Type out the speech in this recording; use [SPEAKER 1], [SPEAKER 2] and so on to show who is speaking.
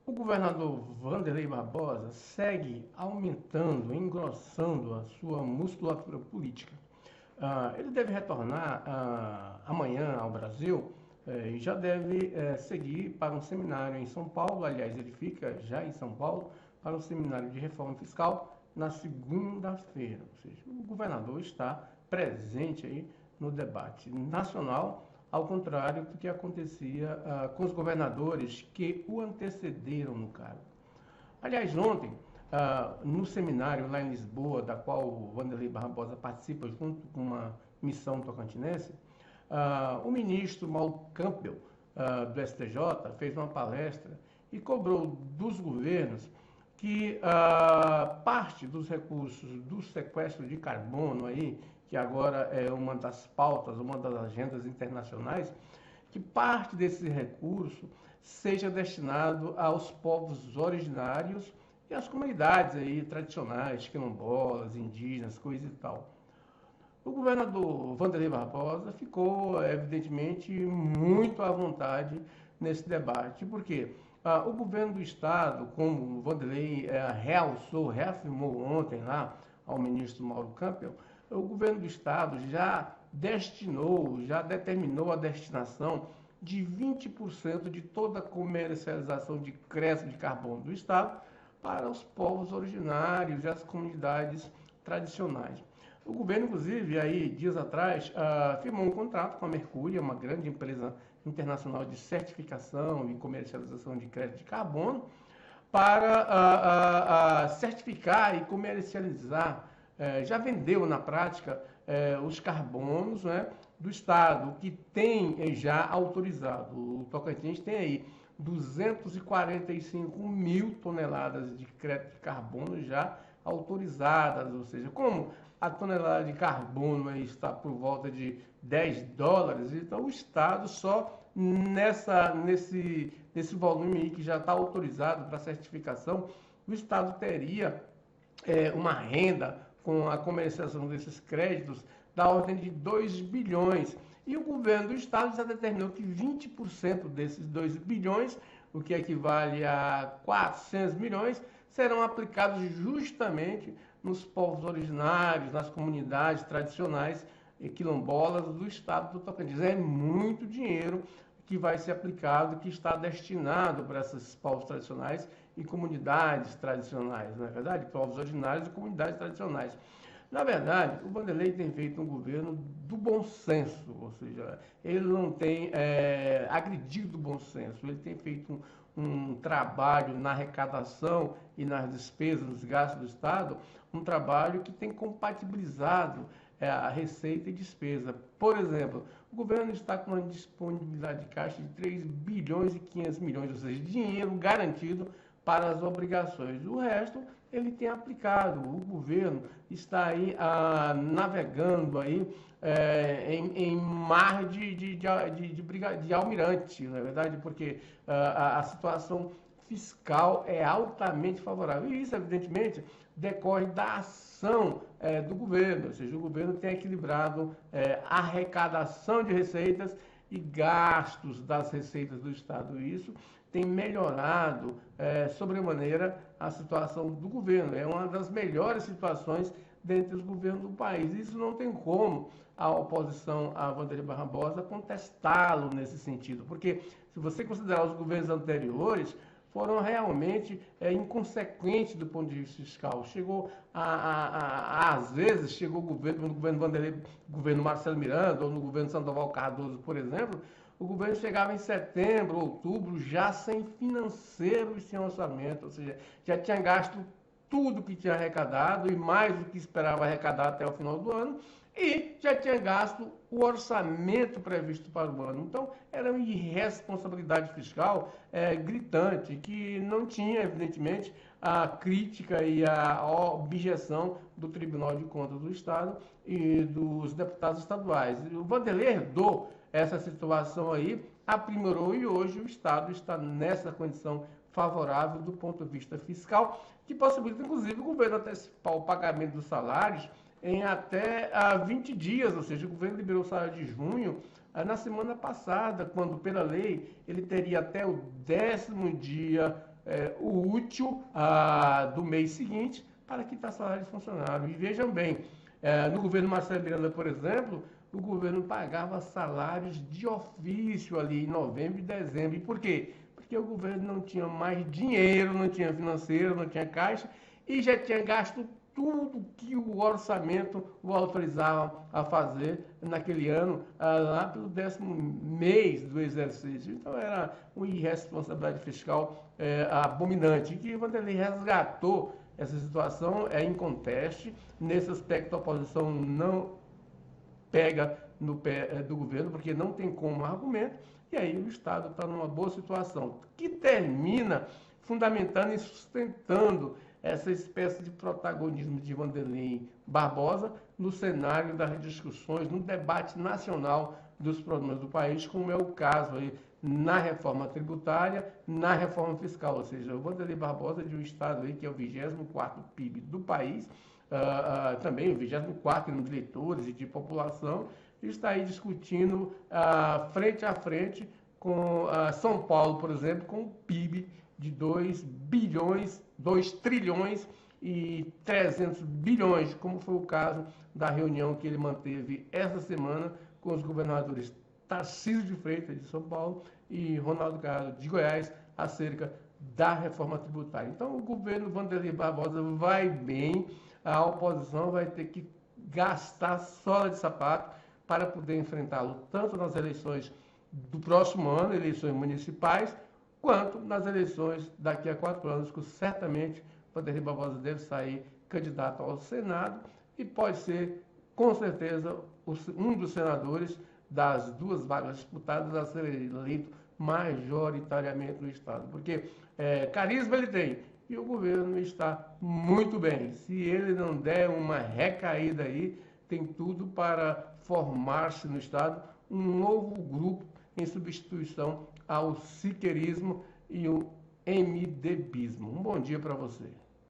[SPEAKER 1] O governador Wanderlei Barbosa segue aumentando, engrossando a sua musculatura política. Ele deve retornar amanhã ao Brasil e já deve seguir para um seminário em São Paulo. Aliás, ele fica já em São Paulo para um seminário de reforma fiscal na segunda-feira. Ou seja, o governador está presente aí no debate nacional, ao contrário do que acontecia com os governadores que o antecederam no cargo. Aliás, ontem, no seminário lá em Lisboa, da qual o Wanderlei Barbosa participa junto com uma missão tocantinense, o ministro Mauro Campbell, do STJ, fez uma palestra e cobrou dos governos que parte dos recursos do sequestro de carbono aí, que agora é uma das pautas, uma das agendas internacionais, que parte desse recurso seja destinado aos povos originários e às comunidades aí tradicionais, quilombolas, indígenas, coisa e tal. O governador Wanderlei Barbosa ficou, evidentemente, muito à vontade nesse debate, porque o governo do Estado, como o Wanderlei reafirmou ontem lá ao ministro Mauro Campbell, o governo do Estado já determinou a destinação de 20% de toda a comercialização de crédito de carbono do Estado para os povos originários e as comunidades tradicionais. O governo, inclusive, aí, dias atrás, firmou um contrato com a Mercúria, uma grande empresa internacional de certificação e comercialização de crédito de carbono, para certificar e comercializar, já vendeu na prática os carbonos, né, do Estado, que tem já autorizado. O Tocantins tem aí 245 mil toneladas de crédito de carbono já autorizadas, ou seja, como a tonelada de carbono aí está por volta de $10, então o Estado só nesse volume aí que já está autorizado para certificação, o Estado teria uma renda com a comercialização desses créditos da ordem de 2 bilhões. E o governo do Estado já determinou que 20% desses 2 bilhões, o que equivale a 400 milhões, serão aplicados justamente nos povos originários, nas comunidades tradicionais e quilombolas do Estado do Tocantins. É muito dinheiro que vai ser aplicado, que está destinado para esses povos tradicionais e comunidades tradicionais, não é verdade? Povos originários e comunidades tradicionais. Na verdade, o Wanderlei tem feito um governo do bom senso, ou seja, ele não tem agredido o bom senso, ele tem feito um trabalho na arrecadação e nas despesas, nos gastos do Estado, um trabalho que tem compatibilizado a receita e despesa. Por exemplo, o governo está com uma disponibilidade de caixa de 3 bilhões e 500 milhões, ou seja, dinheiro garantido para as obrigações. O resto ele tem aplicado. O governo está aí navegando aí em mar de almirante, não é verdade? Porque a situação fiscal é altamente favorável. E isso, evidentemente, decorre da ação do governo, ou seja, o governo tem equilibrado arrecadação de receitas e gastos das receitas do Estado. E isso tem melhorado sobremaneira a situação do governo. É uma das melhores situações dentre os governos do país. Isso não tem como a oposição a Wanderlei Barbosa contestá-lo nesse sentido, porque se você considerar os governos anteriores, foram realmente inconsequentes do ponto de vista fiscal. Chegou às vezes, chegou o governo, no governo Wanderlei, governo Marcelo Miranda, ou no governo Sandoval Cardoso, por exemplo, o governo chegava em setembro, outubro, já sem financeiro e sem orçamento, ou seja, já tinha gasto tudo que tinha arrecadado e mais do que esperava arrecadar até o final do ano, e já tinha gasto o orçamento previsto para o ano. Então, era uma irresponsabilidade fiscal gritante, que não tinha, evidentemente, a crítica e a objeção do Tribunal de Contas do Estado e dos deputados estaduais. O Wanderlei herdou essa situação aí, aprimorou, e hoje o Estado está nessa condição favorável do ponto de vista fiscal, que possibilita, inclusive, o governo antecipar o pagamento dos salários em até 20 dias, ou seja, o governo liberou o salário de junho na semana passada, quando, pela lei, ele teria até o 10º dia o útil do mês seguinte para quitar salário de funcionário. E vejam bem, no governo Marcelo Miranda, por exemplo, o governo pagava salários de ofício ali em novembro e dezembro. E por quê? Porque o governo não tinha mais dinheiro, não tinha financeiro, não tinha caixa e já tinha gasto tudo que o orçamento o autorizava a fazer naquele ano, lá pelo 10º mês do exercício. Então era uma irresponsabilidade fiscal abominante, que Vanderlei resgatou essa situação, é inconteste. Nesse aspecto, a oposição não pega no pé do governo, porque não tem como argumento, e aí o Estado está numa boa situação, que termina fundamentando e sustentando essa espécie de protagonismo de Vanderlei Barbosa no cenário das discussões, no debate nacional dos problemas do país, como é o caso aí na reforma tributária, na reforma fiscal, ou seja, o Vanderlei Barbosa de um estado aí que é o 24º PIB do país, também o 24º número de eleitores e de população, está aí discutindo frente a frente com São Paulo, por exemplo, com o PIB de 2 trilhões e 300 bilhões, como foi o caso da reunião que ele manteve essa semana com os governadores Tarcísio de Freitas, de São Paulo, e Ronaldo Caiado, de Goiás, acerca da reforma tributária. Então, o governo Vanderlei Barbosa vai bem, a oposição vai ter que gastar sola de sapato para poder enfrentá-lo, tanto nas eleições do próximo ano, eleições municipais, quanto nas eleições daqui a 4 anos, que certamente Vanderlei Barbosa deve sair candidato ao Senado e pode ser, com certeza, um dos senadores das 2 vagas disputadas a ser eleito majoritariamente no Estado. Porque carisma ele tem e o governo está muito bem. Se ele não der uma recaída aí, tem tudo para formar-se no Estado um novo grupo em substituição ao siqueirismo e o MDBismo. Um bom dia para você.